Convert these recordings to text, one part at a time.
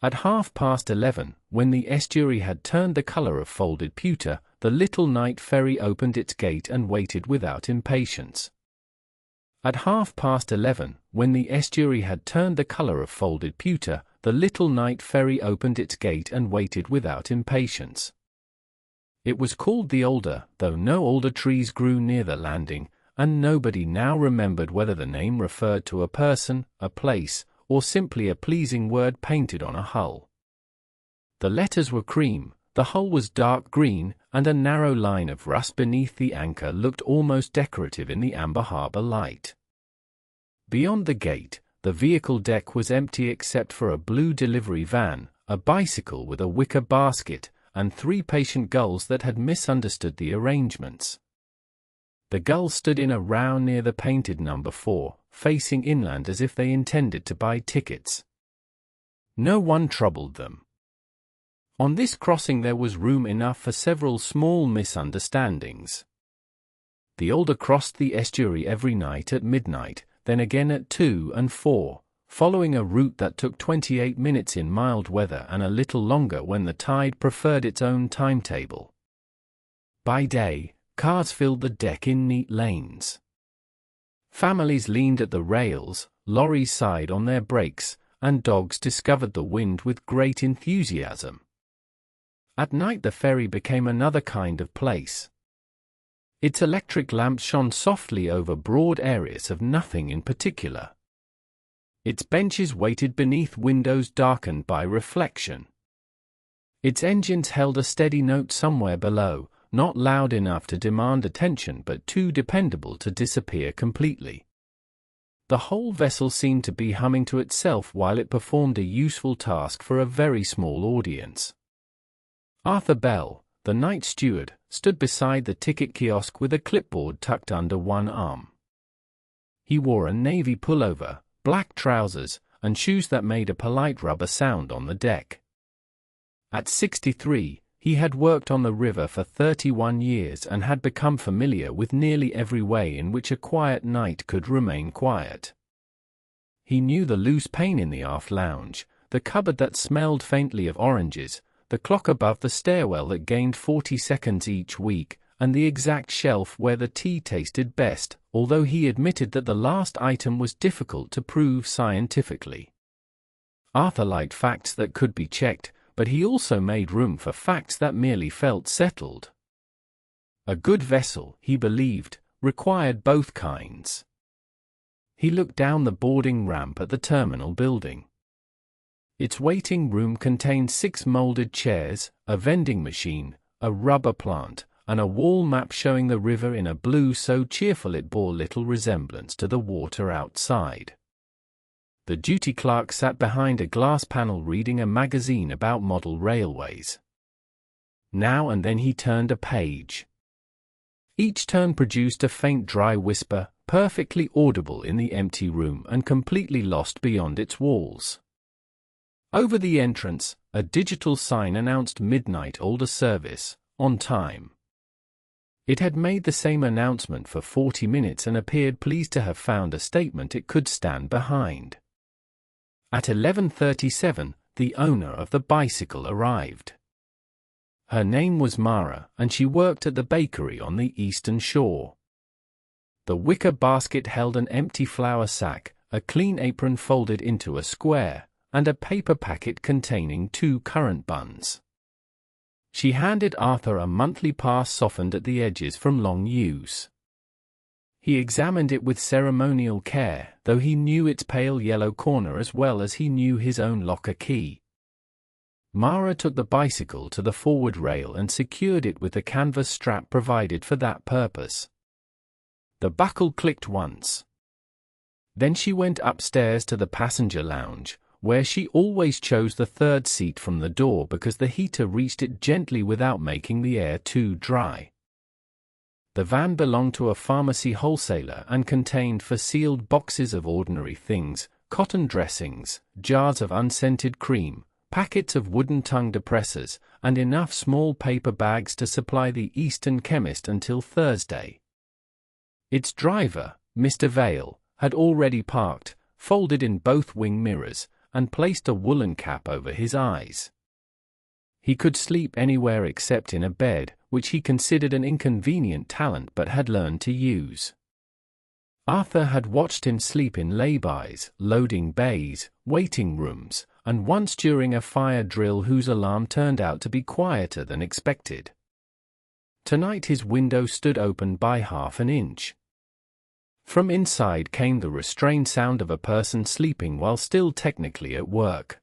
At 11:30, when the estuary had turned the color of folded pewter, the little night ferry opened its gate and waited without impatience. At 11:30, when the estuary had turned the color of folded pewter, the little night ferry opened its gate and waited without impatience. It was called the Alder, though no alder trees grew near the landing, and nobody now remembered whether the name referred to a person, a place, or simply a pleasing word painted on a hull. The letters were cream, the hull was dark green, and a narrow line of rust beneath the anchor looked almost decorative in the amber harbor light. Beyond the gate, the vehicle deck was empty except for a blue delivery van, a bicycle with a wicker basket, and 3 patient gulls that had misunderstood the arrangements. The gulls stood in a row near the painted number 4, facing inland as if they intended to buy tickets. No one troubled them. On this crossing there was room enough for several small misunderstandings. The Alder crossed the estuary every night at midnight, then again at 2 and 4, following a route that took 28 minutes in mild weather and a little longer when the tide preferred its own timetable. By day, cars filled the deck in neat lanes. Families leaned at the rails, lorries sighed on their brakes, and dogs discovered the wind with great enthusiasm. At night the ferry became another kind of place. Its electric lamps shone softly over broad areas of nothing in particular. Its benches waited beneath windows darkened by reflection. Its engines held a steady note somewhere below, not loud enough to demand attention but too dependable to disappear completely. The whole vessel seemed to be humming to itself while it performed a useful task for a very small audience. Arthur Bell, the night steward, stood beside the ticket kiosk with a clipboard tucked under one arm. He wore a navy pullover, black trousers, and shoes that made a polite rubber sound on the deck. At 63, he had worked on the river for 31 years and had become familiar with nearly every way in which a quiet night could remain quiet. He knew the loose pane in the aft lounge, the cupboard that smelled faintly of oranges, the clock above the stairwell that gained 40 seconds each week, and the exact shelf where the tea tasted best, although he admitted that the last item was difficult to prove scientifically. Arthur liked facts that could be checked, but he also made room for facts that merely felt settled. A good vessel, he believed, required both kinds. He looked down the boarding ramp at the terminal building. Its waiting room contained 6 molded chairs, a vending machine, a rubber plant, and a wall map showing the river in a blue so cheerful it bore little resemblance to the water outside. The duty clerk sat behind a glass panel reading a magazine about model railways. Now and then he turned a page. Each turn produced a faint dry whisper, perfectly audible in the empty room and completely lost beyond its walls. Over the entrance, a digital sign announced midnight Alder service, on time. It had made the same announcement for 40 minutes and appeared pleased to have found a statement it could stand behind. At 11:37, the owner of the bicycle arrived. Her name was Mara, and she worked at the bakery on the eastern shore. The wicker basket held an empty flour sack, a clean apron folded into a square, and a paper packet containing 2 currant buns. She handed Arthur a monthly pass softened at the edges from long use. He examined it with ceremonial care, though he knew its pale yellow corner as well as he knew his own locker key. Mara took the bicycle to the forward rail and secured it with the canvas strap provided for that purpose. The buckle clicked once. Then she went upstairs to the passenger lounge, where she always chose the 3rd seat from the door because the heater reached it gently without making the air too dry. The van belonged to a pharmacy wholesaler and contained 4 sealed boxes of ordinary things, cotton dressings, jars of unscented cream, packets of wooden tongue depressors, and enough small paper bags to supply the Eastern chemist until Thursday. Its driver, Mr. Vale, had already parked, folded in both wing mirrors, and placed a woolen cap over his eyes. He could sleep anywhere except in a bed, which he considered an inconvenient talent but had learned to use. Arthur had watched him sleep in laybys, loading bays, waiting rooms, and once during a fire drill whose alarm turned out to be quieter than expected. Tonight his window stood open by half an inch. From inside came the restrained sound of a person sleeping while still technically at work.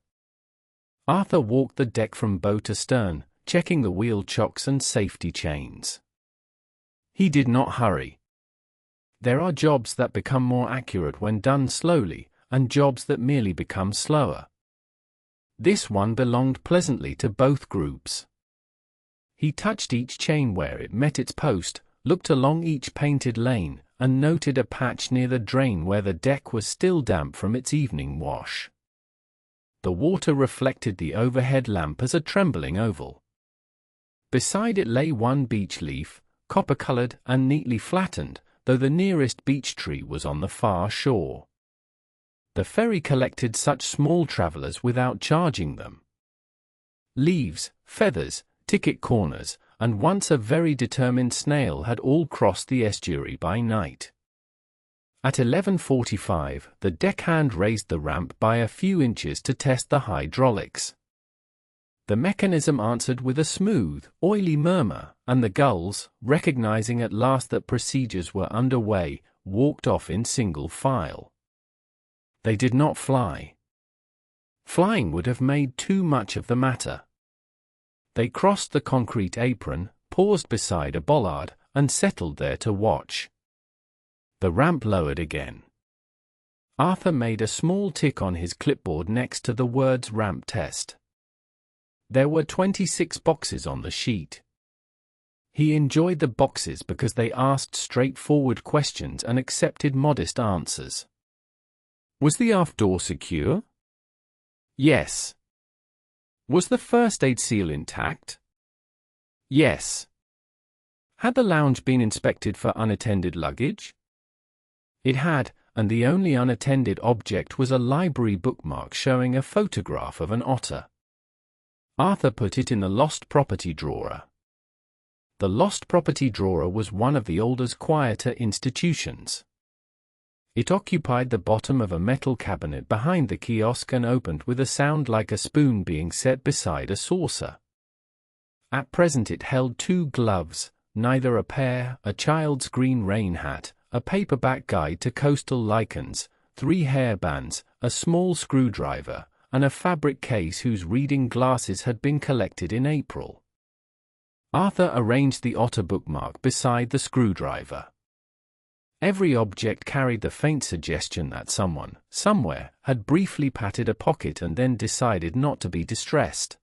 Arthur walked the deck from bow to stern, checking the wheel chocks and safety chains. He did not hurry. There are jobs that become more accurate when done slowly, and jobs that merely become slower. This one belonged pleasantly to both groups. He touched each chain where it met its post, looked along each painted lane, and noted a patch near the drain where the deck was still damp from its evening wash. The water reflected the overhead lamp as a trembling oval. Beside it lay one beech leaf, copper-colored and neatly flattened, though the nearest beech tree was on the far shore. The ferry collected such small travelers without charging them. Leaves, feathers, ticket corners, and once a very determined snail had all crossed the estuary by night. At 11:45, the deckhand raised the ramp by a few inches to test the hydraulics. The mechanism answered with a smooth, oily murmur, and the gulls, recognizing at last that procedures were underway, walked off in single file. They did not fly. Flying would have made too much of the matter. They crossed the concrete apron, paused beside a bollard, and settled there to watch. The ramp lowered again. Arthur made a small tick on his clipboard next to the words "ramp test." There were 26 boxes on the sheet. He enjoyed the boxes because they asked straightforward questions and accepted modest answers. Was the aft door secure? Yes. Was the first aid seal intact? Yes. Had the lounge been inspected for unattended luggage? It had, and the only unattended object was a library bookmark showing a photograph of an otter. Arthur put it in the lost property drawer. The lost property drawer was one of the older's quieter institutions. It occupied the bottom of a metal cabinet behind the kiosk and opened with a sound like a spoon being set beside a saucer. At present it held 2 gloves, neither a pair, a child's green rain hat, a paperback guide to coastal lichens, 3 hairbands, a small screwdriver, and a fabric case whose reading glasses had been collected in April. Arthur arranged the otter bookmark beside the screwdriver. Every object carried the faint suggestion that someone, somewhere, had briefly patted a pocket and then decided not to be distressed.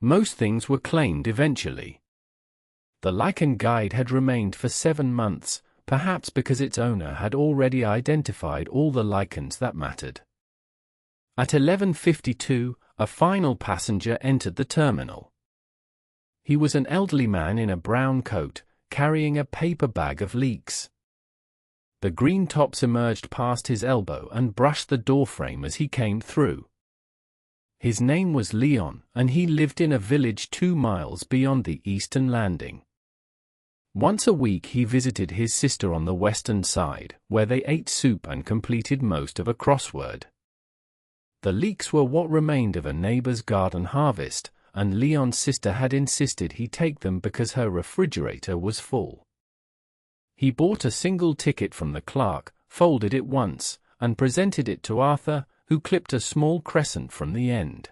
Most things were claimed eventually. The lichen guide had remained for 7 months, perhaps because its owner had already identified all the lichens that mattered. At 11:52, a final passenger entered the terminal. He was an elderly man in a brown coat, carrying a paper bag of leeks. The green tops emerged past his elbow and brushed the doorframe as he came through. His name was Leon, and he lived in a village 2 miles beyond the eastern landing. Once a week he visited his sister on the western side, where they ate soup and completed most of a crossword. The leeks were what remained of a neighbor's garden harvest, and Leon's sister had insisted he take them because her refrigerator was full. He bought a single ticket from the clerk, folded it once, and presented it to Arthur, who clipped a small crescent from the end.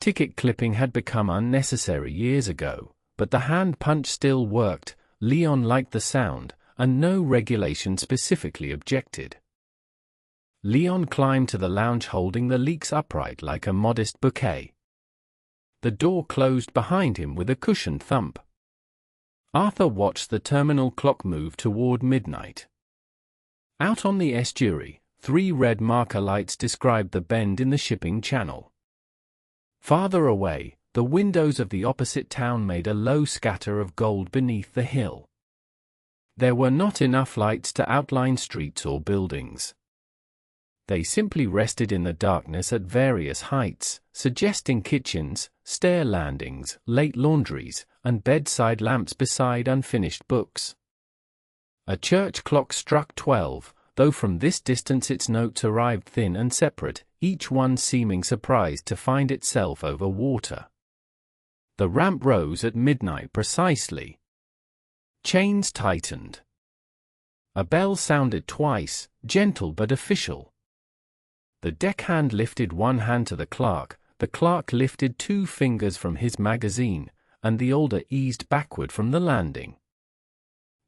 Ticket clipping had become unnecessary years ago, but the hand punch still worked. Leon liked the sound, and no regulation specifically objected. Leon climbed to the lounge holding the leeks upright like a modest bouquet. The door closed behind him with a cushioned thump. Arthur watched the terminal clock move toward midnight. Out on the estuary, 3 red marker lights described the bend in the shipping channel. Farther away, the windows of the opposite town made a low scatter of gold beneath the hill. There were not enough lights to outline streets or buildings. They simply rested in the darkness at various heights, suggesting kitchens, stair landings, late laundries, and bedside lamps beside unfinished books. A church clock struck 12, though from this distance its notes arrived thin and separate, each one seeming surprised to find itself over water. The ramp rose at midnight precisely. Chains tightened. A bell sounded twice, gentle but official. The deckhand lifted one hand to the clerk lifted 2 fingers from his magazine, and the older eased backward from the landing.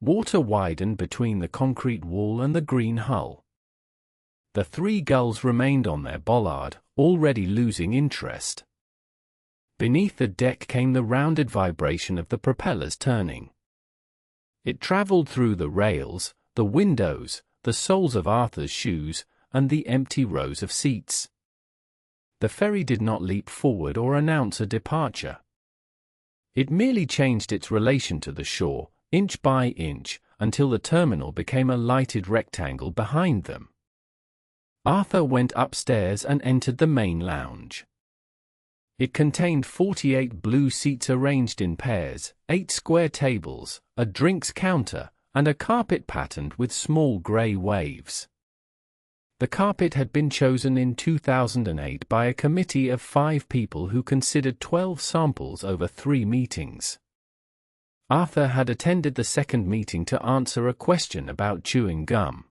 Water widened between the concrete wall and the green hull. The 3 gulls remained on their bollard, already losing interest. Beneath the deck came the rounded vibration of the propellers turning. It traveled through the rails, the windows, the soles of Arthur's shoes, and the empty rows of seats. The ferry did not leap forward or announce a departure. It merely changed its relation to the shore, inch by inch, until the terminal became a lighted rectangle behind them. Arthur went upstairs and entered the main lounge. It contained 48 blue seats arranged in pairs, 8 square tables, a drinks counter, and a carpet patterned with small grey waves. The carpet had been chosen in 2008 by a committee of 5 people who considered 12 samples over 3 meetings. Arthur had attended the second meeting to answer a question about chewing gum.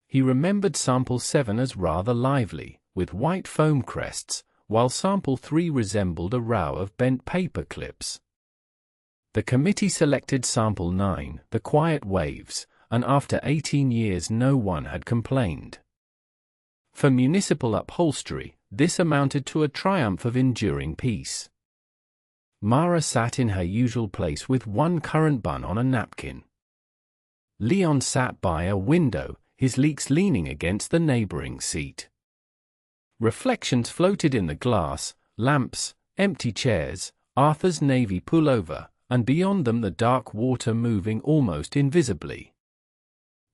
He remembered sample 7 as rather lively, with white foam crests, while sample 3 resembled a row of bent paper clips. The committee selected sample 9, the quiet waves, and after 18 years no one had complained. For municipal upholstery, this amounted to a triumph of enduring peace. Mara sat in her usual place with 1 currant bun on a napkin. Leon sat by a window, his leeks leaning against the neighboring seat. Reflections floated in the glass, lamps, empty chairs, Arthur's navy pullover, and beyond them the dark water moving almost invisibly.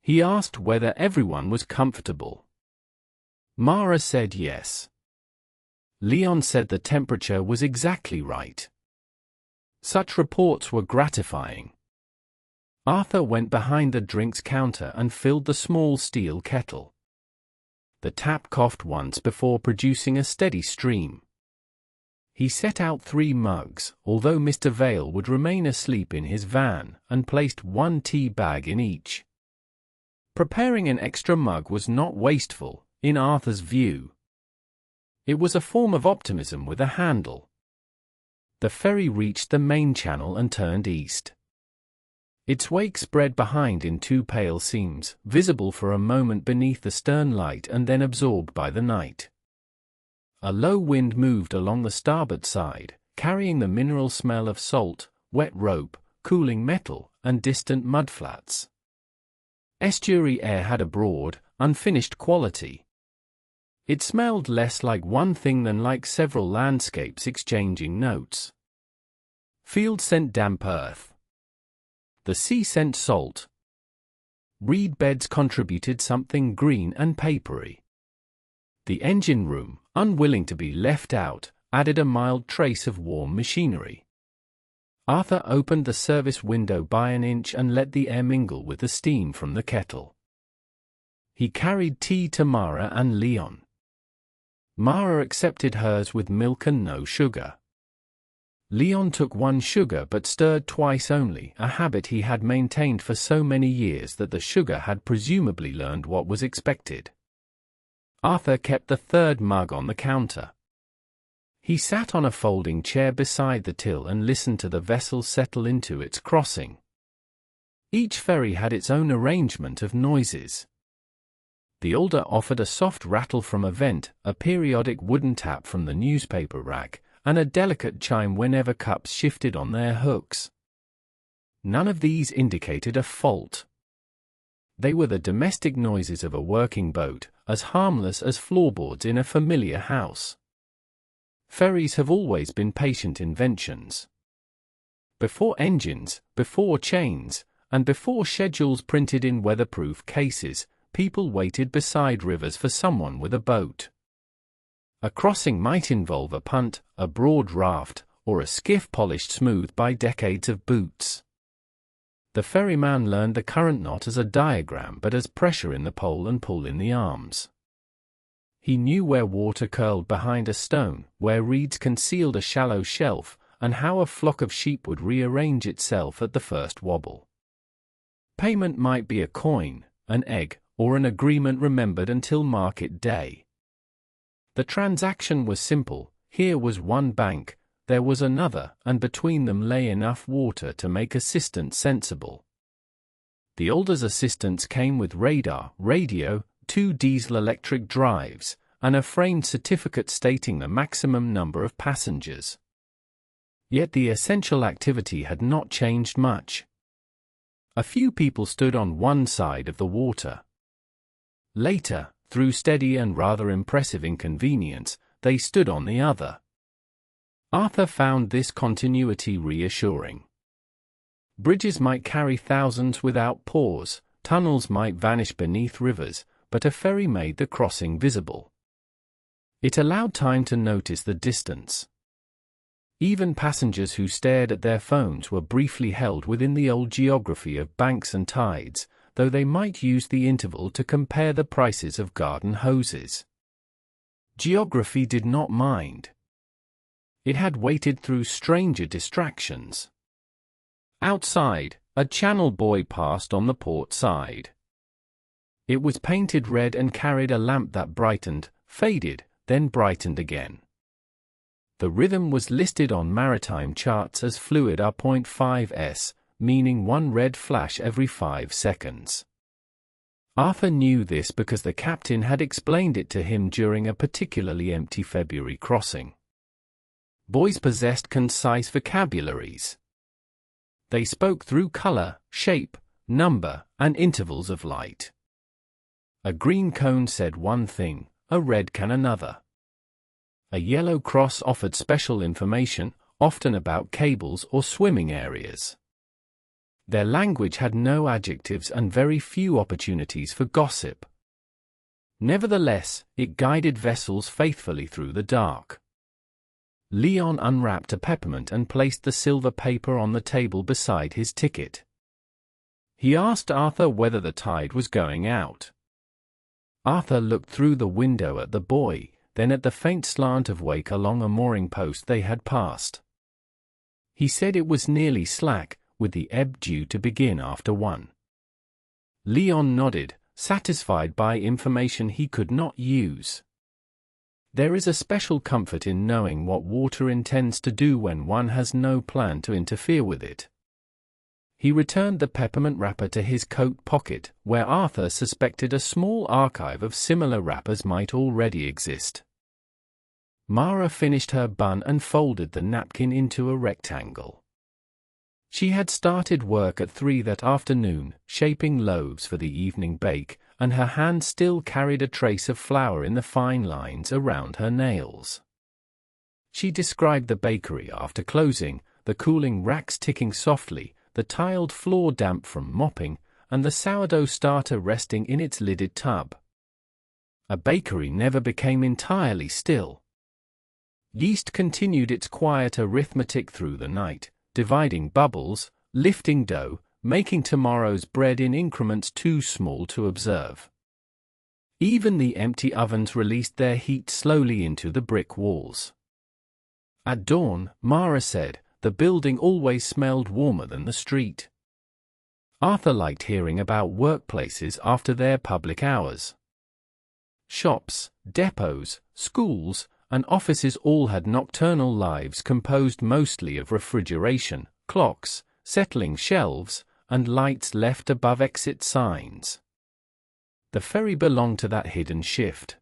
He asked whether everyone was comfortable. Mara said yes. Leon said the temperature was exactly right. Such reports were gratifying. Arthur went behind the drinks counter and filled the small steel kettle. The tap coughed once before producing a steady stream. He set out 3 mugs, although Mr. Vale would remain asleep in his van, and placed 1 tea bag in each. Preparing an extra mug was not wasteful, in Arthur's view. It was a form of optimism with a handle. The ferry reached the main channel and turned east. Its wake spread behind in 2 pale seams, visible for a moment beneath the stern light and then absorbed by the night. A low wind moved along the starboard side, carrying the mineral smell of salt, wet rope, cooling metal, and distant mudflats. Estuary air had a broad, unfinished quality. It smelled less like one thing than like several landscapes exchanging notes. Field scent damp earth. The sea scent salt. Reed beds contributed something green and papery. The engine room, unwilling to be left out, added a mild trace of warm machinery. Arthur opened the service window by an inch and let the air mingle with the steam from the kettle. He carried tea to Mara and Leon. Mara accepted hers with milk and no sugar. Leon took 1 sugar but stirred twice only, a habit he had maintained for so many years that the sugar had presumably learned what was expected. Arthur kept the 3rd mug on the counter. He sat on a folding chair beside the till and listened to the vessel settle into its crossing. Each ferry had its own arrangement of noises. The older offered a soft rattle from a vent, a periodic wooden tap from the newspaper rack, and a delicate chime whenever cups shifted on their hooks. None of these indicated a fault. They were the domestic noises of a working boat, as harmless as floorboards in a familiar house. Ferries have always been patient inventions. Before engines, before chains, and before schedules printed in weatherproof cases, people waited beside rivers for someone with a boat. A crossing might involve a punt, a broad raft, or a skiff polished smooth by decades of boots. The ferryman learned the current not as a diagram but as pressure in the pole and pull in the arms. He knew where water curled behind a stone, where reeds concealed a shallow shelf, and how a flock of sheep would rearrange itself at the first wobble. Payment might be a coin, an egg, or an agreement remembered until market day. The transaction was simple. Here was one bank, there was another, and between them lay enough water to make assistance sensible. The older's assistance came with radar, radio, 2 diesel-electric drives, and a framed certificate stating the maximum number of passengers. Yet the essential activity had not changed much. A few people stood on one side of the water. Later, through steady and rather impressive inconvenience, they stood on the other. Arthur found this continuity reassuring. Bridges might carry thousands without pause, tunnels might vanish beneath rivers, but a ferry made the crossing visible. It allowed time to notice the distance. Even passengers who stared at their phones were briefly held within the old geography of banks and tides, though they might use the interval to compare the prices of garden hoses. Geography did not mind. It had waited through stranger distractions. Outside, a channel buoy passed on the port side. It was painted red and carried a lamp that brightened, faded, then brightened again. The rhythm was listed on maritime charts as fluid R.5s, meaning one red flash every 5 seconds. Arthur knew this because the captain had explained it to him during a particularly empty February crossing. Boys possessed concise vocabularies. They spoke through color, shape, number, and intervals of light. A green cone said one thing, a red can another. A yellow cross offered special information, often about cables or swimming areas. Their language had no adjectives and very few opportunities for gossip. Nevertheless, it guided vessels faithfully through the dark. Leon unwrapped a peppermint and placed the silver paper on the table beside his ticket. He asked Arthur whether the tide was going out. Arthur looked through the window at the buoy, then at the faint slant of wake along a mooring post they had passed. He said it was nearly slack, with the ebb due to begin after 1. Leon nodded, satisfied by information he could not use. There is a special comfort in knowing what water intends to do when one has no plan to interfere with it. He returned the peppermint wrapper to his coat pocket, where Arthur suspected a small archive of similar wrappers might already exist. Mara finished her bun and folded the napkin into a rectangle. She had started work at 3 that afternoon, shaping loaves for the evening bake, and her hand still carried a trace of flour in the fine lines around her nails. She described the bakery after closing, the cooling racks ticking softly, the tiled floor damp from mopping, and the sourdough starter resting in its lidded tub. A bakery never became entirely still. Yeast continued its quiet arithmetic through the night, dividing bubbles, lifting dough, making tomorrow's bread in increments too small to observe. Even the empty ovens released their heat slowly into the brick walls. At dawn, Mara said, the building always smelled warmer than the street. Arthur liked hearing about workplaces after their public hours. Shops, depots, schools, and offices all had nocturnal lives composed mostly of refrigeration, clocks, settling shelves, and lights left above exit signs. The ferry belonged to that hidden shift.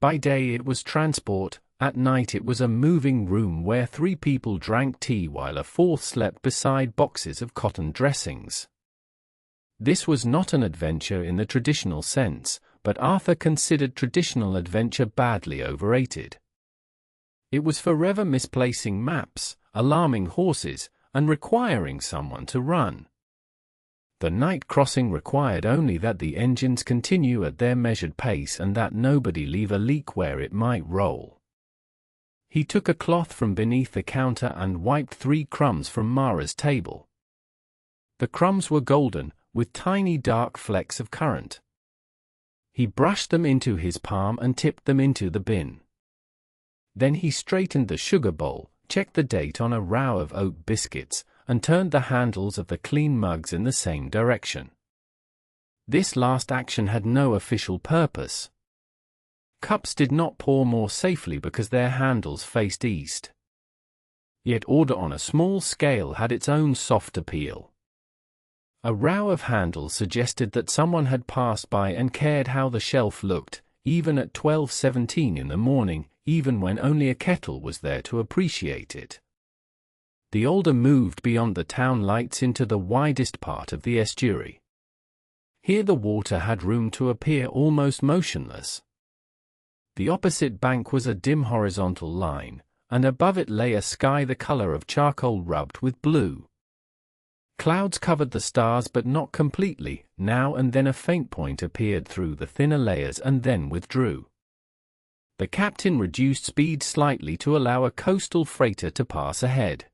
By day it was transport, at night it was a moving room where 3 people drank tea while a 4th slept beside boxes of cotton dressings. This was not an adventure in the traditional sense, but Arthur considered traditional adventure badly overrated. It was forever misplacing maps, alarming horses, and requiring someone to run. The night crossing required only that the engines continue at their measured pace and that nobody leave a leak where it might roll. He took a cloth from beneath the counter and wiped 3 crumbs from Mara's table. The crumbs were golden, with tiny dark flecks of currant. He brushed them into his palm and tipped them into the bin. Then he straightened the sugar bowl, checked the date on a row of oat biscuits, and turned the handles of the clean mugs in the same direction. This last action had no official purpose. Cups did not pour more safely because their handles faced east. Yet order on a small scale had its own soft appeal. A row of handles suggested that someone had passed by and cared how the shelf looked, even at 12:17 in the morning, even when only a kettle was there to appreciate it. The older moved beyond the town lights into the widest part of the estuary. Here the water had room to appear almost motionless. The opposite bank was a dim horizontal line, and above it lay a sky the color of charcoal rubbed with blue. Clouds covered the stars but not completely. Now and then a faint point appeared through the thinner layers and then withdrew. The captain reduced speed slightly to allow a coastal freighter to pass ahead.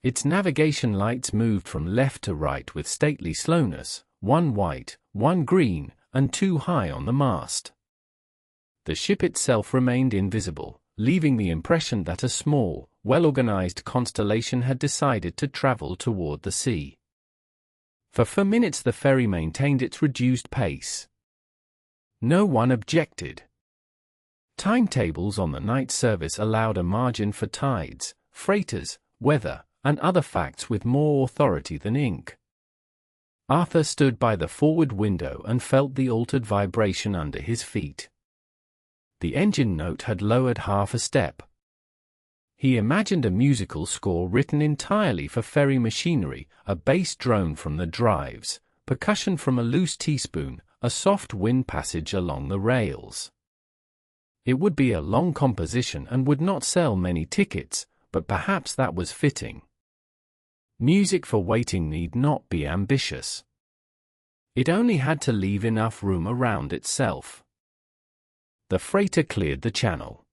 Its navigation lights moved from left to right with stately slowness, 1 white, 1 green, and 2 high on the mast. The ship itself remained invisible, leaving the impression that a small, well-organized constellation had decided to travel toward the sea. For 4 minutes the ferry maintained its reduced pace. No one objected. Timetables on the night service allowed a margin for tides, freighters, weather, and other facts with more authority than ink. Arthur stood by the forward window and felt the altered vibration under his feet. The engine note had lowered half a step. He imagined a musical score written entirely for ferry machinery, a bass drone from the drives, percussion from a loose teaspoon, a soft wind passage along the rails. It would be a long composition and would not sell many tickets, but perhaps that was fitting. Music for waiting need not be ambitious. It only had to leave enough room around itself. The freighter cleared the channel.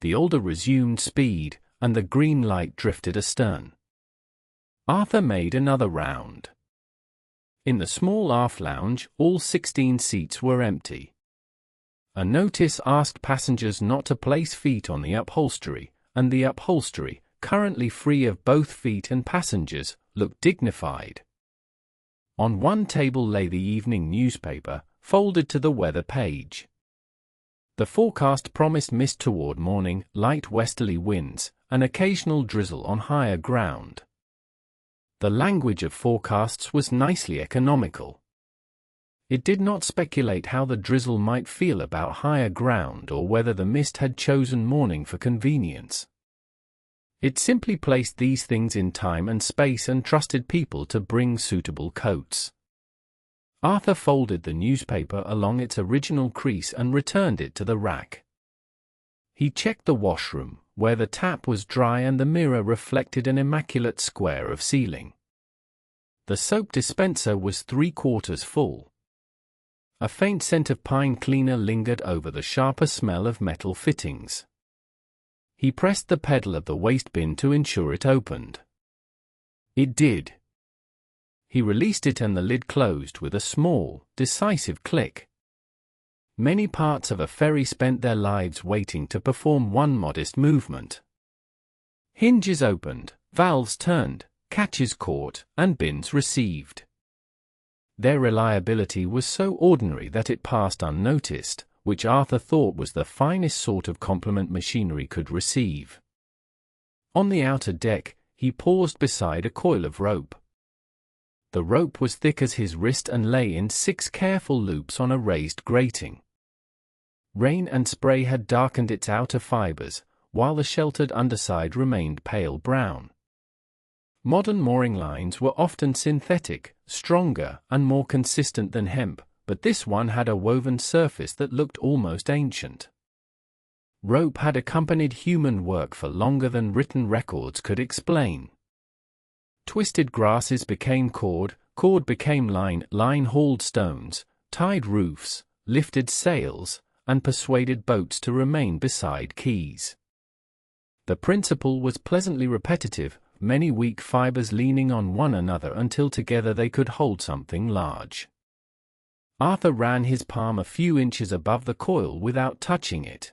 The older resumed speed, and the green light drifted astern. Arthur made another round. In the small aft lounge, all 16 seats were empty. A notice asked passengers not to place feet on the upholstery, and the upholstery, currently free of both feet and passengers, looked dignified. On one table lay the evening newspaper, folded to the weather page. The forecast promised mist toward morning, light westerly winds, an occasional drizzle on higher ground. The language of forecasts was nicely economical. It did not speculate how the drizzle might feel about higher ground or whether the mist had chosen morning for convenience. It simply placed these things in time and space and trusted people to bring suitable coats. Arthur folded the newspaper along its original crease and returned it to the rack. He checked the washroom, where the tap was dry and the mirror reflected an immaculate square of ceiling. The soap dispenser was 3/4 full. A faint scent of pine cleaner lingered over the sharper smell of metal fittings. He pressed the pedal of the waste bin to ensure it opened. It did. He released it and the lid closed with a small, decisive click. Many parts of a ferry spent their lives waiting to perform one modest movement. Hinges opened, valves turned, catches caught, and bins received. Their reliability was so ordinary that it passed unnoticed, which Arthur thought was the finest sort of compliment machinery could receive. On the outer deck, he paused beside a coil of rope. The rope was thick as his wrist and lay in 6 careful loops on a raised grating. Rain and spray had darkened its outer fibers, while the sheltered underside remained pale brown. Modern mooring lines were often synthetic, stronger, and more consistent than hemp, but this one had a woven surface that looked almost ancient. Rope had accompanied human work for longer than written records could explain. Twisted grasses became cord, cord became line, line hauled stones, tied roofs, lifted sails, and persuaded boats to remain beside quays. The principle was pleasantly repetitive, many weak fibers leaning on one another until together they could hold something large. Arthur ran his palm a few inches above the coil without touching it.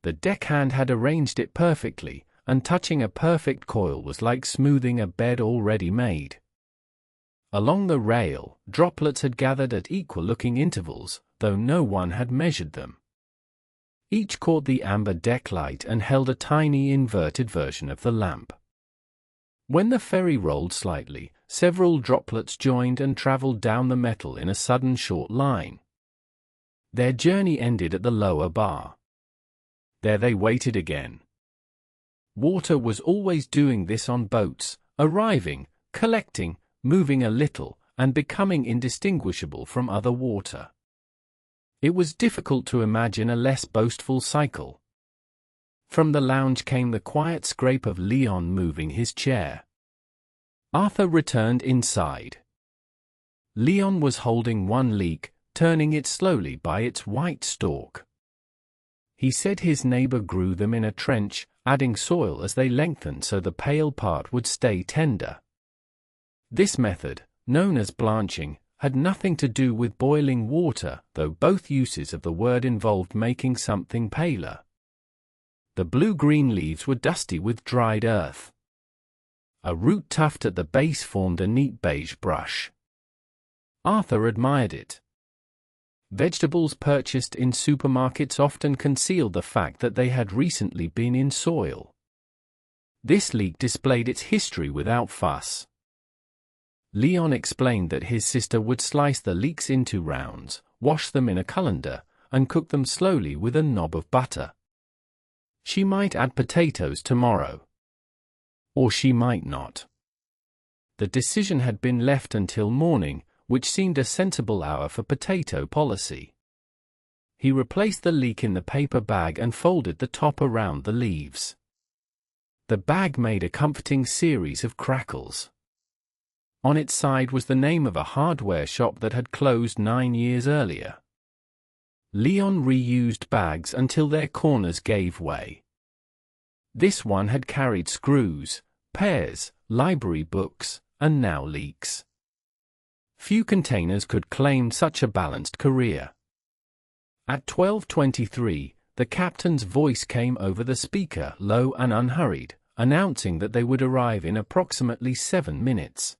The deckhand had arranged it perfectly, and touching a perfect coil was like smoothing a bed already made. Along the rail, droplets had gathered at equal-looking intervals, though no one had measured them. Each caught the amber deck light and held a tiny inverted version of the lamp. When the ferry rolled slightly, several droplets joined and traveled down the metal in a sudden short line. Their journey ended at the lower bar. There they waited again. Water was always doing this on boats, arriving, collecting, moving a little, and becoming indistinguishable from other water. It was difficult to imagine a less boastful cycle. From the lounge came the quiet scrape of Leon moving his chair. Arthur returned inside. Leon was holding one leak, turning it slowly by its white stalk. He said his neighbor grew them in a trench, adding soil as they lengthened so the pale part would stay tender. This method, known as blanching, had nothing to do with boiling water, though both uses of the word involved making something paler. The blue-green leaves were dusty with dried earth. A root tuft at the base formed a neat beige brush. Arthur admired it. Vegetables purchased in supermarkets often concealed the fact that they had recently been in soil. This leek displayed its history without fuss. Leon explained that his sister would slice the leeks into rounds, wash them in a colander, and cook them slowly with a knob of butter. She might add potatoes tomorrow. Or she might not. The decision had been left until morning, which seemed a sensible hour for potato policy. He replaced the leek in the paper bag and folded the top around the leaves. The bag made a comforting series of crackles. On its side was the name of a hardware shop that had closed 9 years earlier. Leon reused bags until their corners gave way. This one had carried screws, pears, library books, and now leeks. Few containers could claim such a balanced career. At 12:23, the captain's voice came over the speaker, low and unhurried, announcing that they would arrive in approximately 7 minutes.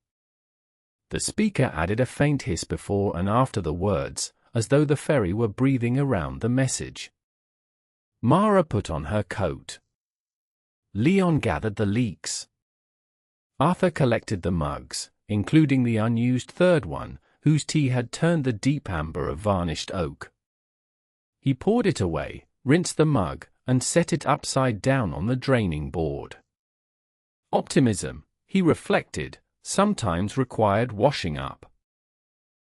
The speaker added a faint hiss before and after the words, as though the ferry were breathing around the message. Mara put on her coat. Leon gathered the leeks. Arthur collected the mugs, including the unused third one, whose tea had turned the deep amber of varnished oak. He poured it away, rinsed the mug, and set it upside down on the draining board. Optimism, he reflected, sometimes required washing up.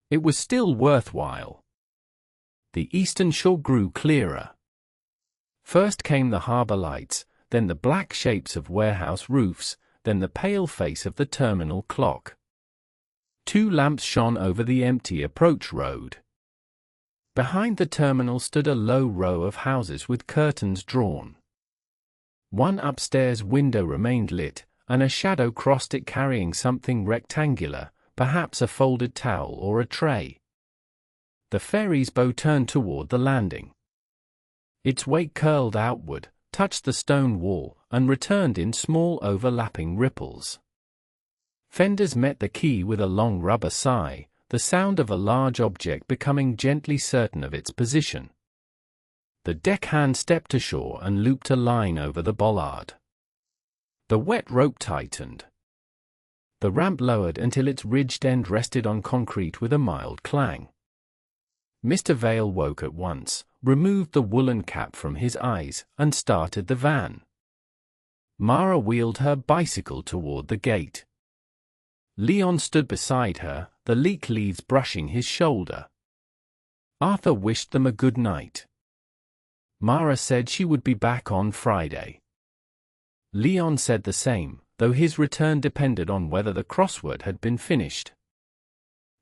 It was still worthwhile. The eastern shore grew clearer. First came the harbor lights, then the black shapes of warehouse roofs, then the pale face of the terminal clock. 2 lamps shone over the empty approach road. Behind the terminal stood a low row of houses with curtains drawn. One upstairs window remained lit, and a shadow crossed it carrying something rectangular, perhaps a folded towel or a tray. The ferry's bow turned toward the landing. Its wake curled outward, touched the stone wall, and returned in small overlapping ripples. Fenders met the quay with a long rubber sigh, the sound of a large object becoming gently certain of its position. The deckhand stepped ashore and looped a line over the bollard. The wet rope tightened. The ramp lowered until its ridged end rested on concrete with a mild clang. Mr. Vale woke at once, removed the woolen cap from his eyes, and started the van. Mara wheeled her bicycle toward the gate. Leon stood beside her, the leek leaves brushing his shoulder. Arthur wished them a good night. Mara said she would be back on Friday. Leon said the same, though his return depended on whether the crossword had been finished.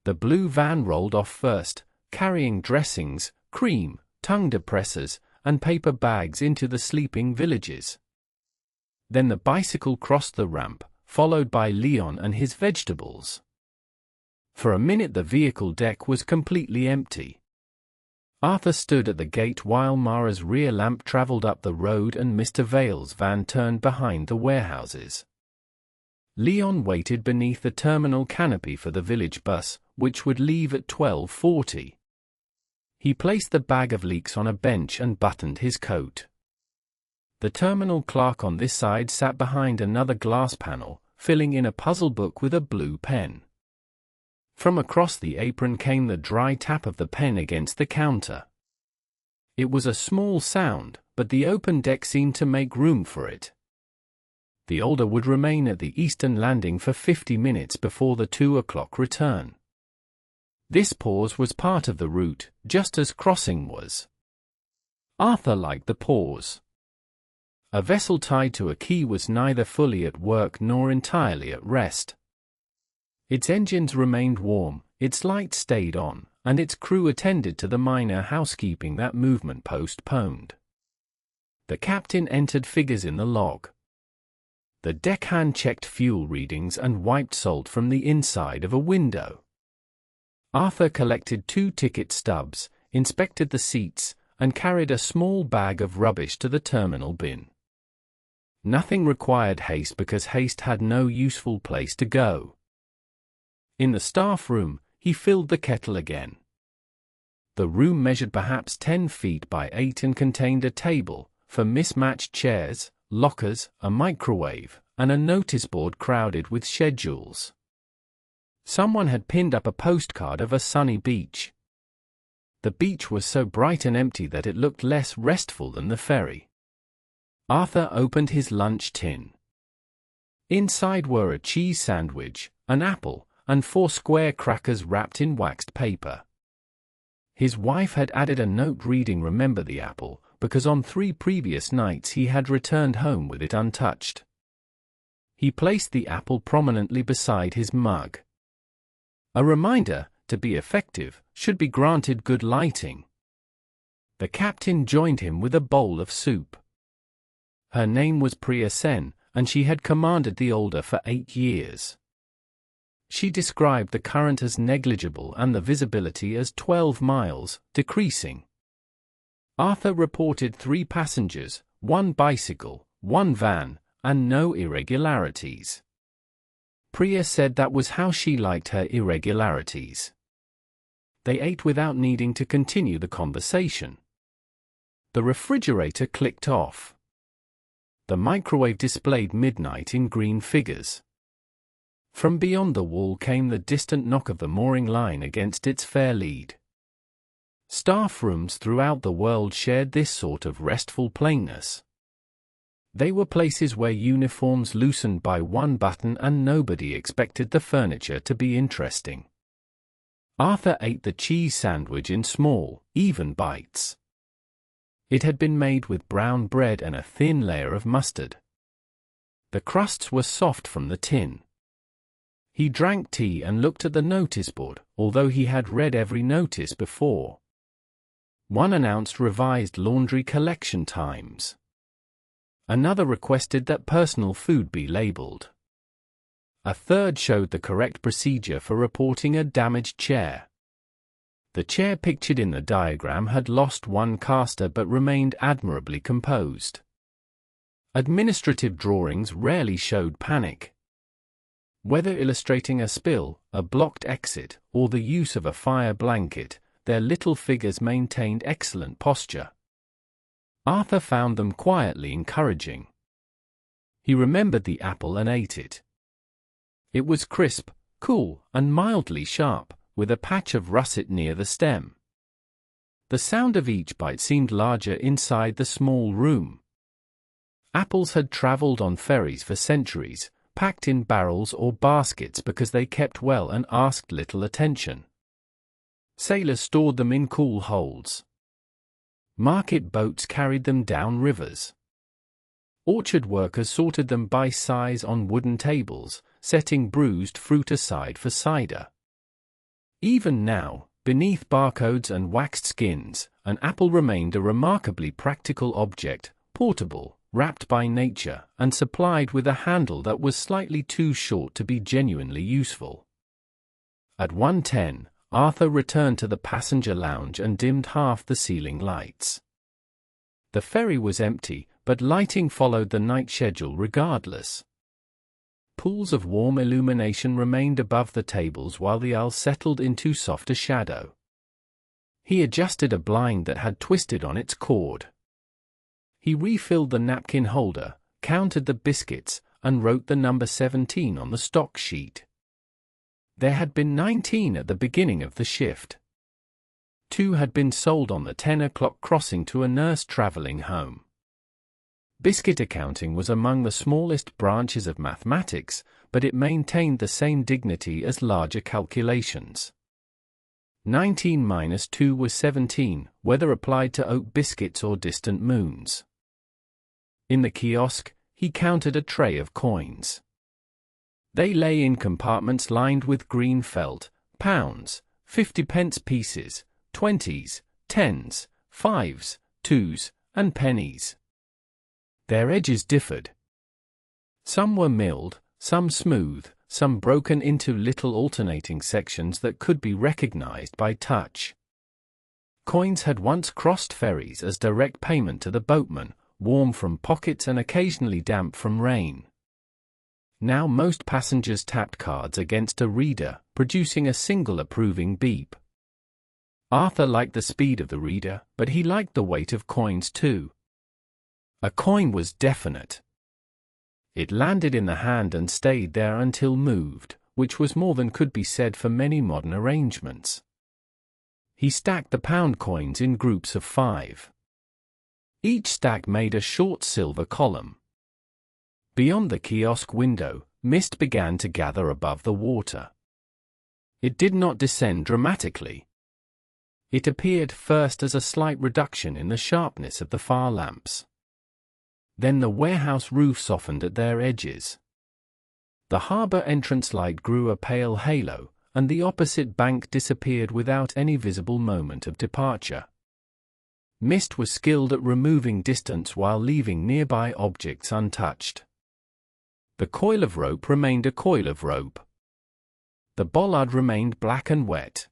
The blue van rolled off first, carrying dressings, cream, tongue depressors, and paper bags into the sleeping villages. Then the bicycle crossed the ramp, followed by Leon and his vegetables. For a minute the vehicle deck was completely empty. Arthur stood at the gate while Mara's rear lamp traveled up the road and Mr. Vale's van turned behind the warehouses. Leon waited beneath the terminal canopy for the village bus, which would leave at 12:40. He placed the bag of leeks on a bench and buttoned his coat. The terminal clerk on this side sat behind another glass panel, filling in a puzzle book with a blue pen. From across the apron came the dry tap of the pen against the counter. It was a small sound, but the open deck seemed to make room for it. The older would remain at the eastern landing for 50 minutes before the 2 o'clock return. This pause was part of the route, just as crossing was. Arthur liked the pause. A vessel tied to a quay was neither fully at work nor entirely at rest. Its engines remained warm, its lights stayed on, and its crew attended to the minor housekeeping that movement postponed. The captain entered figures in the log. The deckhand checked fuel readings and wiped salt from the inside of a window. Arthur collected 2 ticket stubs, inspected the seats, and carried a small bag of rubbish to the terminal bin. Nothing required haste because haste had no useful place to go. In the staff room, he filled the kettle again. The room measured perhaps 10 feet by 8 and contained a table, for mismatched chairs, lockers, a microwave, and a notice board crowded with schedules. Someone had pinned up a postcard of a sunny beach. The beach was so bright and empty that it looked less restful than the ferry. Arthur opened his lunch tin. Inside were a cheese sandwich, an apple, and 4 square crackers wrapped in waxed paper. His wife had added a note reading "Remember the apple," because on 3 previous nights he had returned home with it untouched. He placed the apple prominently beside his mug. A reminder, to be effective, should be granted good lighting. The captain joined him with a bowl of soup. Her name was Priya Sen, and she had commanded the older for 8 years. She described the current as negligible and the visibility as 12 miles, decreasing. Arthur reported 3 passengers, 1 bicycle, 1 van, and no irregularities. Priya said that was how she liked her irregularities. They ate without needing to continue the conversation. The refrigerator clicked off. The microwave displayed midnight in green figures. From beyond the wall came the distant knock of the mooring line against its fair lead. Staff rooms throughout the world shared this sort of restful plainness. They were places where uniforms loosened by 1 button and nobody expected the furniture to be interesting. Arthur ate the cheese sandwich in small, even bites. It had been made with brown bread and a thin layer of mustard. The crusts were soft from the tin. He drank tea and looked at the notice board, although he had read every notice before. One announced revised laundry collection times. Another requested that personal food be labeled. A third showed the correct procedure for reporting a damaged chair. The chair pictured in the diagram had lost 1 caster but remained admirably composed. Administrative drawings rarely showed panic. Whether illustrating a spill, a blocked exit, or the use of a fire blanket, their little figures maintained excellent posture. Arthur found them quietly encouraging. He remembered the apple and ate it. It was crisp, cool, and mildly sharp, with a patch of russet near the stem. The sound of each bite seemed larger inside the small room. Apples had traveled on ferries for centuries, packed in barrels or baskets because they kept well and asked little attention. Sailors stored them in cool holds. Market boats carried them down rivers. Orchard workers sorted them by size on wooden tables, setting bruised fruit aside for cider. Even now, beneath barcodes and waxed skins, an apple remained a remarkably practical object, portable, wrapped by nature, and supplied with a handle that was slightly too short to be genuinely useful. At 1:10, Arthur returned to the passenger lounge and dimmed half the ceiling lights. The ferry was empty, but lighting followed the night schedule regardless. Pools of warm illumination remained above the tables while the owl settled into softer shadow. He adjusted a blind that had twisted on its cord. He refilled the napkin holder, counted the biscuits, and wrote the number 17 on the stock sheet. There had been 19 at the beginning of the shift. 2 had been sold on the 10 o'clock crossing to a nurse traveling home. Biscuit accounting was among the smallest branches of mathematics, but it maintained the same dignity as larger calculations. 19 minus 2 was 17, whether applied to oat biscuits or distant moons. In the kiosk, he counted a tray of coins. They lay in compartments lined with green felt: pounds, 50-pence pieces, 20s, 10s, 5s, 2s, and pennies. Their edges differed. Some were milled, some smooth, some broken into little alternating sections that could be recognized by touch. Coins had once crossed ferries as direct payment to the boatman, warm from pockets and occasionally damp from rain. Now most passengers tapped cards against a reader, producing a single approving beep. Arthur liked the speed of the reader, but he liked the weight of coins too. A coin was definite. It landed in the hand and stayed there until moved, which was more than could be said for many modern arrangements. He stacked the pound coins in groups of 5. Each stack made a short silver column. Beyond the kiosk window, mist began to gather above the water. It did not descend dramatically. It appeared first as a slight reduction in the sharpness of the far lamps. Then the warehouse roof softened at their edges. The harbor entrance light grew a pale halo, and the opposite bank disappeared without any visible moment of departure. Mist was skilled at removing distance while leaving nearby objects untouched. The coil of rope remained a coil of rope. The bollard remained black and wet.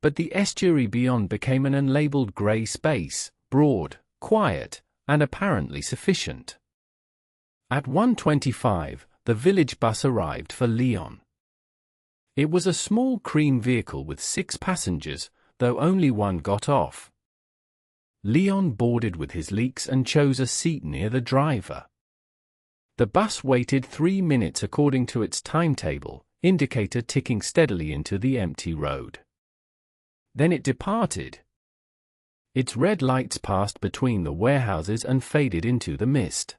But the estuary beyond became an unlabeled grey space, broad, quiet, and apparently sufficient. At 1:25, the village bus arrived for Lyon. It was a small cream vehicle with 6 passengers, though only one got off. Lyon boarded with his leaks and chose a seat near the driver. The bus waited 3 minutes according to its timetable, indicator ticking steadily into the empty road. Then it departed. Its red lights passed between the warehouses and faded into the mist.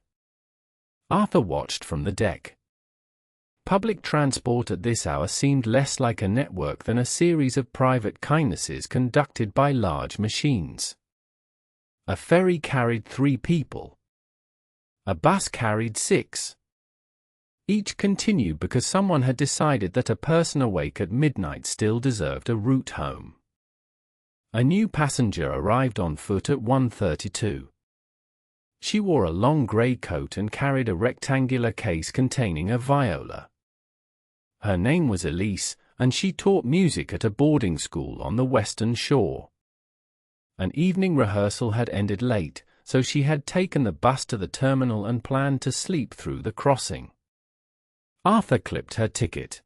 Arthur watched from the deck. Public transport at this hour seemed less like a network than a series of private kindnesses conducted by large machines. A ferry carried 3 people. A bus carried 6. Each continued because someone had decided that a person awake at midnight still deserved a route home. A new passenger arrived on foot at 1:32. She wore a long grey coat and carried a rectangular case containing a viola. Her name was Elise, and she taught music at a boarding school on the western shore. An evening rehearsal had ended late, so she had taken the bus to the terminal and planned to sleep through the crossing. Arthur clipped her ticket.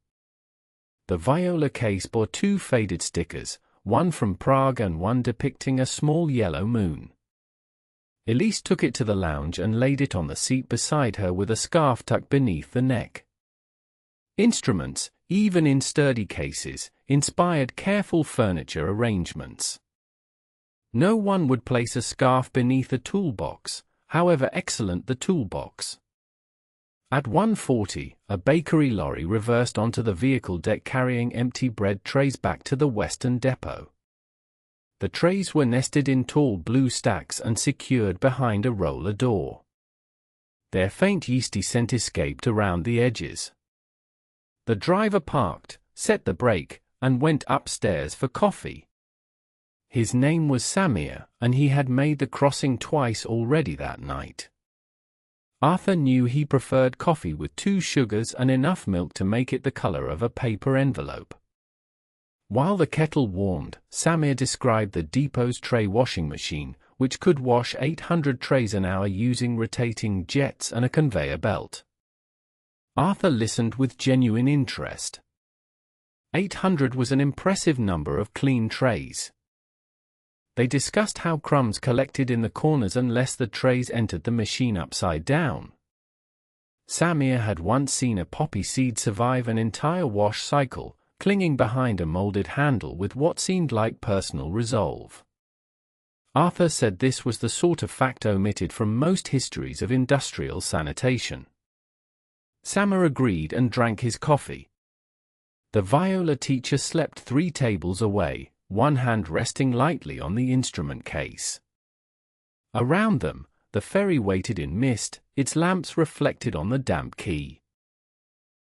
The viola case bore 2 faded stickers, one from Prague and one depicting a small yellow moon. Elise took it to the lounge and laid it on the seat beside her with a scarf tucked beneath the neck. Instruments, even in sturdy cases, inspired careful furniture arrangements. No one would place a scarf beneath a toolbox, however excellent the toolbox. At 1:40, a bakery lorry reversed onto the vehicle deck carrying empty bread trays back to the western depot. The trays were nested in tall blue stacks and secured behind a roller door. Their faint yeasty scent escaped around the edges. The driver parked, set the brake, and went upstairs for coffee. His name was Samir, and he had made the crossing twice already that night. Arthur knew he preferred coffee with 2 sugars and enough milk to make it the color of a paper envelope. While the kettle warmed, Samir described the depot's tray washing machine, which could wash 800 trays an hour using rotating jets and a conveyor belt. Arthur listened with genuine interest. 800 was an impressive number of clean trays. They discussed how crumbs collected in the corners unless the trays entered the machine upside down. Samir had once seen a poppy seed survive an entire wash cycle, clinging behind a molded handle with what seemed like personal resolve. Arthur said this was the sort of fact omitted from most histories of industrial sanitation. Samir agreed and drank his coffee. The viola teacher slept 3 tables away, one hand resting lightly on the instrument case. Around them, the ferry waited in mist, its lamps reflected on the damp quay.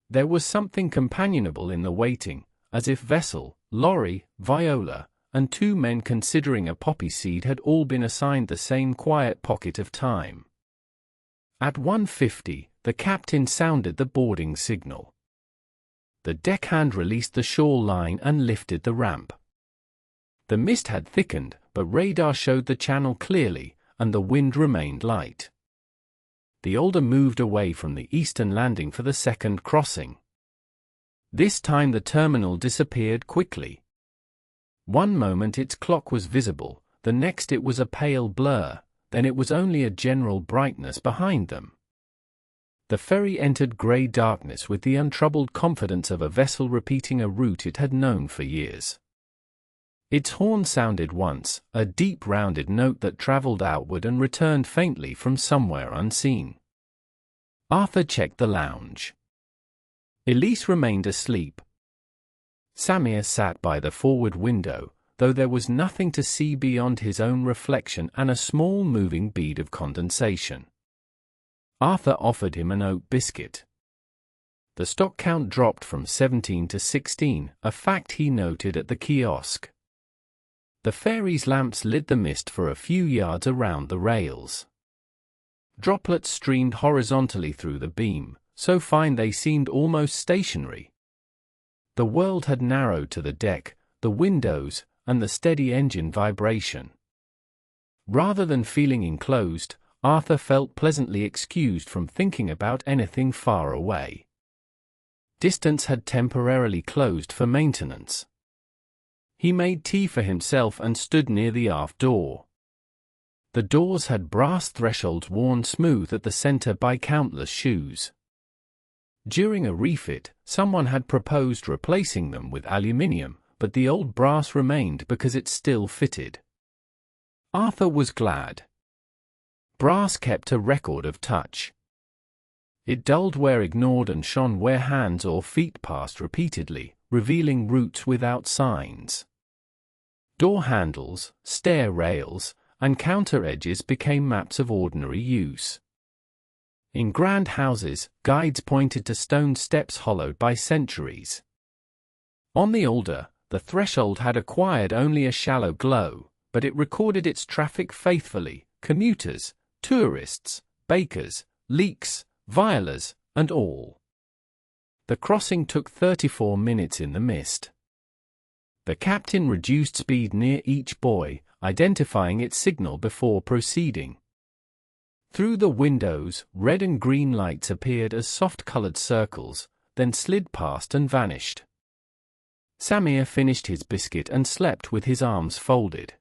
There was something companionable in the waiting, as if vessel, lorry, viola, and 2 men considering a poppy seed had all been assigned the same quiet pocket of time. At 1:50, the captain sounded the boarding signal. The deckhand released the shore line and lifted the ramp. The mist had thickened, but radar showed the channel clearly, and the wind remained light. The Older moved away from the eastern landing for the second crossing. This time the terminal disappeared quickly. One moment its clock was visible, the next it was a pale blur, then it was only a general brightness behind them. The ferry entered grey darkness with the untroubled confidence of a vessel repeating a route it had known for years. Its horn sounded once, a deep rounded note that travelled outward and returned faintly from somewhere unseen. Arthur checked the lounge. Elise remained asleep. Samir sat by the forward window, though there was nothing to see beyond his own reflection and a small moving bead of condensation. Arthur offered him an oat biscuit. The stock count dropped from 17 to 16, a fact he noted at the kiosk. The ferry's lamps lit the mist for a few yards around the rails. Droplets streamed horizontally through the beam, so fine they seemed almost stationary. The world had narrowed to the deck, the windows, and the steady engine vibration. Rather than feeling enclosed, Arthur felt pleasantly excused from thinking about anything far away. Distance had temporarily closed for maintenance. He made tea for himself and stood near the aft door. The doors had brass thresholds worn smooth at the center by countless shoes. During a refit, someone had proposed replacing them with aluminium, but the old brass remained because it still fitted. Arthur was glad. Brass kept a record of touch. It dulled where ignored and shone where hands or feet passed repeatedly, revealing routes without signs. Door handles, stair rails, and counter edges became maps of ordinary use. In grand houses, guides pointed to stone steps hollowed by centuries. On the Older, the threshold had acquired only a shallow glow, but it recorded its traffic faithfully: commuters, tourists, bakers, leaks, violas, and all. The crossing took 34 minutes in the mist. The captain reduced speed near each buoy, identifying its signal before proceeding. Through the windows, red and green lights appeared as soft-colored circles, then slid past and vanished. Samir finished his biscuit and slept with his arms folded.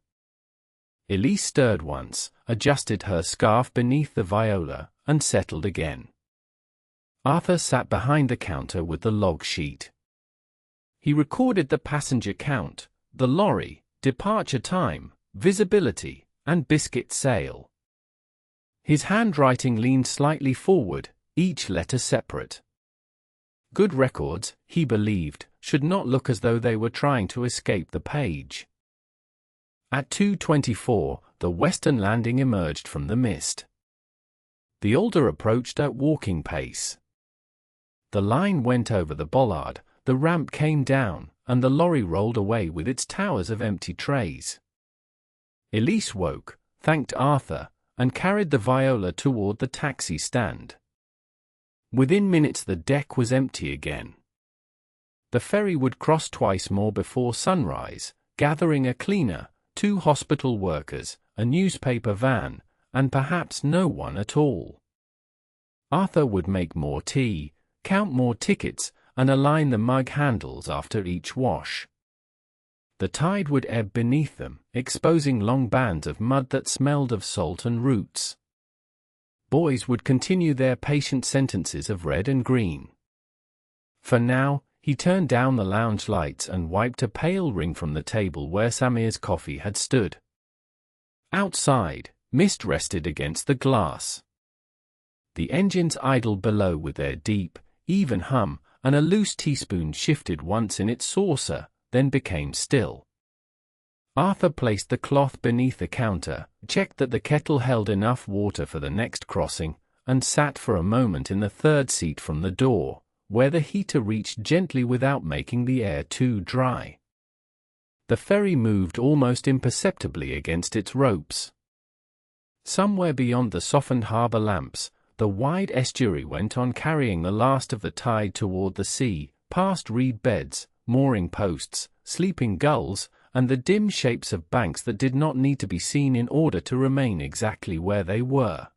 Elise stirred once, adjusted her scarf beneath the viola, and settled again. Arthur sat behind the counter with the log sheet. He recorded the passenger count, the lorry, departure time, visibility, and biscuit sale. His handwriting leaned slightly forward, each letter separate. Good records, he believed, should not look as though they were trying to escape the page. At 2:24, the western landing emerged from the mist. The Older approached at walking pace. The line went over the bollard, the ramp came down, and the lorry rolled away with its towers of empty trays. Elise woke, thanked Arthur, and carried the viola toward the taxi stand. Within minutes the deck was empty again. The ferry would cross twice more before sunrise, gathering a cleaner, 2 hospital workers, a newspaper van, and perhaps no one at all. Arthur would make more tea, count more tickets, and align the mug handles after each wash. The tide would ebb beneath them, exposing long bands of mud that smelled of salt and roots. Boys would continue their patient sentences of red and green. For now, he turned down the lounge lights and wiped a pale ring from the table where Samir's coffee had stood. Outside, mist rested against the glass. The engines idled below with their deep, even hum, and a loose teaspoon shifted once in its saucer, then became still. Arthur placed the cloth beneath the counter, checked that the kettle held enough water for the next crossing, and sat for a moment in the third seat from the door, where the heater reached gently without making the air too dry. The ferry moved almost imperceptibly against its ropes. Somewhere beyond the softened harbor lamps, the wide estuary went on carrying the last of the tide toward the sea, past reed beds, mooring posts, sleeping gulls, and the dim shapes of banks that did not need to be seen in order to remain exactly where they were.